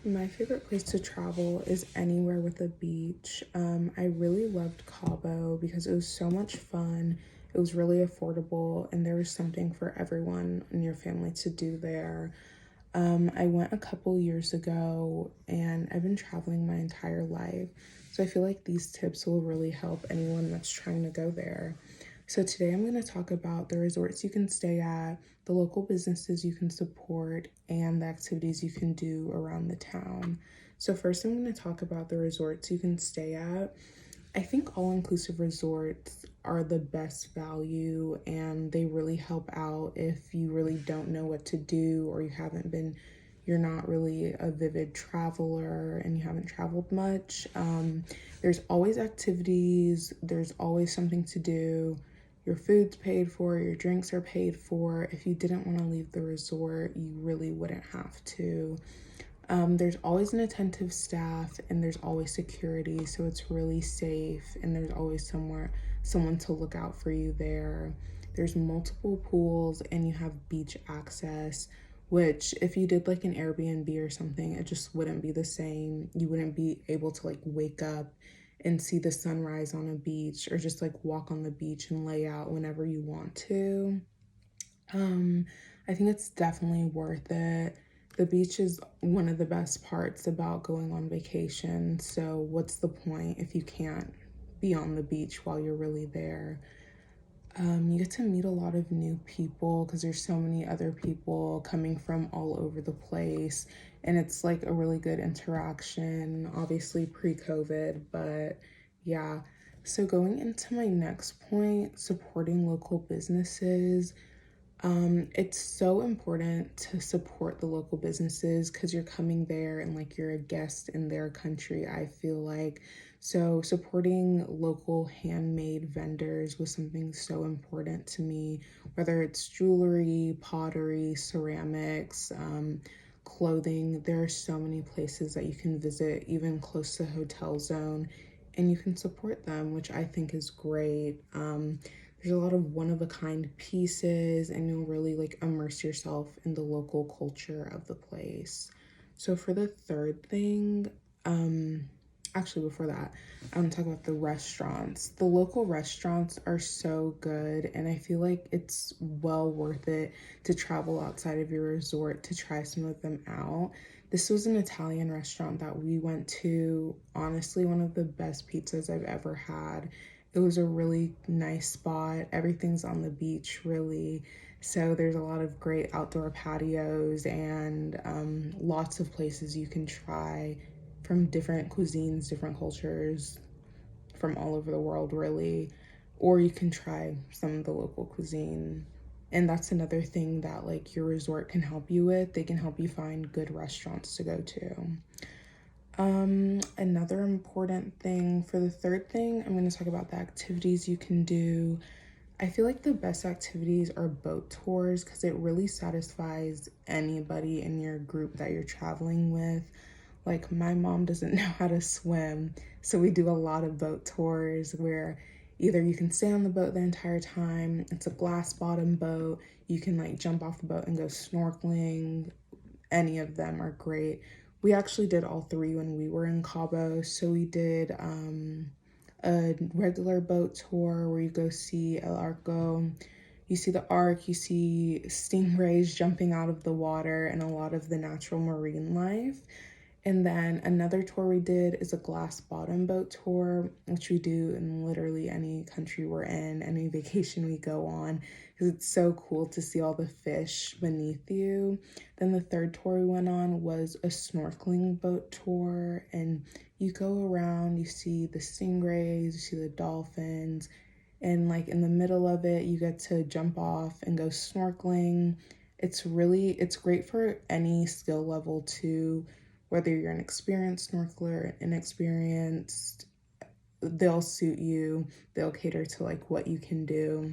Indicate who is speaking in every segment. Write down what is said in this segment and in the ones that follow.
Speaker 1: My favorite place to travel is anywhere with a beach. I really loved Cabo because it was so much fun. It was really affordable, and there was something for everyone in your family to do there. I went a couple years ago, and I've been traveling my entire life. So I feel like these tips will really help anyone that's trying to go there. So today I'm going to talk about the resorts you can stay at, the local businesses you can support, and the activities you can do around the town. So first I'm going to talk about the resorts you can stay at. I think all-inclusive resorts are the best value, and they really help out if you really don't know what to do, or you're not really a vivid traveler and you haven't traveled much. There's always activities, there's always something to do. Your food's paid for, your drinks are paid for. If you didn't want to leave the resort, you really wouldn't have to. There's always an attentive staff, and there's always security, so it's really safe, and there's always someone to look out for you there. There's multiple pools, and you have beach access, which if you did like an Airbnb or something, it just wouldn't be the same. You wouldn't be able to like wake up and see the sunrise on a beach, or just like walk on the beach and lay out whenever you want to. Um, I think it's definitely worth it. The beach is one of the best parts about going on vacation. So, what's the point if you can't be on the beach while you're really there? You get to meet a lot of new people because there's so many other people coming from all over the place, and it's like a really good interaction, obviously pre-COVID, but yeah. So, going into my next point, supporting local businesses. It's so important to support the local businesses because you're coming there and like you're a guest in their country, I feel like. So, supporting local handmade vendors was something so important to me, whether it's jewelry, pottery, ceramics, clothing. There are so many places that you can visit, even close to Hotel Zone, and you can support them, which I think is great. There's a lot of one of a kind pieces, and you'll really like immerse yourself in the local culture of the place. So for the third thing, actually before that, I'm talking about the restaurants. The local restaurants are so good, and I feel like it's well worth it to travel outside of your resort to try some of them out. This was an Italian restaurant that we went to. Honestly, one of the best pizzas I've ever had. It was a really nice spot. Everything's on the beach, really. So there's a lot of great outdoor patios, and lots of places you can try from different cuisines, different cultures from all over the world, really. Or you can try some of the local cuisine. And that's another thing that like your resort can help you with. They can help you find good restaurants to go to. Another important thing for the third thing, I'm going to talk about the activities you can do. I feel like the best activities are boat tours because it really satisfies anybody in your group that you're traveling with. Like, my mom doesn't know how to swim, so we do a lot of boat tours where either you can stay on the boat the entire time, it's a glass bottom boat, you can like jump off the boat and go snorkeling. Any of them are great. We actually did all three when we were in Cabo. So we did a regular boat tour where you go see El Arco. You see the ark, you see stingrays jumping out of the water, and a lot of the natural marine life. And then another tour we did is a glass bottom boat tour, which we do in literally any country we're in, any vacation we go on, because it's so cool to see all the fish beneath you. Then the third tour we went on was a snorkeling boat tour, and you go around, you see the stingrays, you see the dolphins, and like in the middle of it, you get to jump off and go snorkeling. It's great for any skill level too, whether you're an experienced snorkeler, inexperienced, they'll suit you. They'll cater to like what you can do.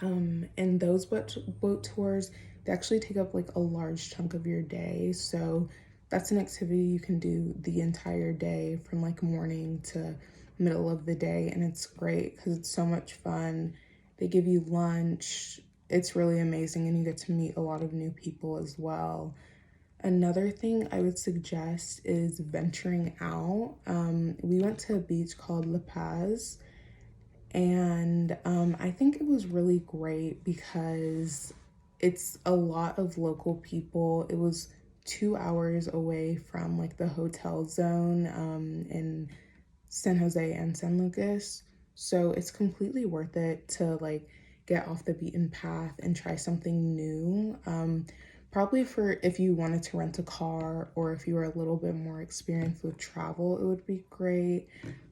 Speaker 1: And those boat tours, they actually take up like a large chunk of your day. So that's an activity you can do the entire day from like morning to middle of the day. And it's great because it's so much fun. They give you lunch. It's really amazing. And you get to meet a lot of new people as well. Another thing I would suggest is venturing out. We went to a beach called La Paz, and I think it was really great because it's a lot of local people. It was 2 hours away from like the hotel zone in San Jose and San Lucas. So it's completely worth it to like get off the beaten path and try something new. Probably for if you wanted to rent a car or if you were a little bit more experienced with travel, it would be great.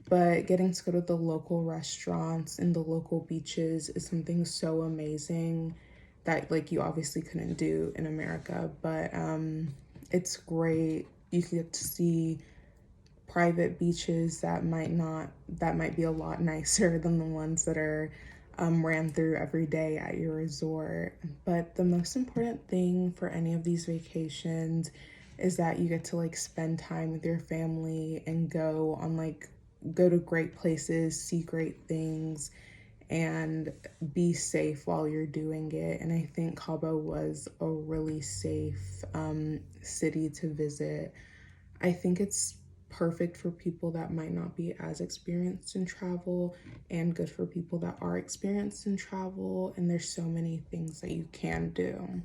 Speaker 1: But getting to go to the local restaurants and the local beaches is something so amazing that like you obviously couldn't do in America. But it's great. You get to see private beaches that might be a lot nicer than the ones that are ran through every day at your resort. But the most important thing for any of these vacations is that you get to like spend time with your family and go to great places, see great things, and be safe while you're doing it. And I think Cabo was a really safe city to visit. I think it's perfect for people that might not be as experienced in travel and good for people that are experienced in travel. And there's so many things that you can do.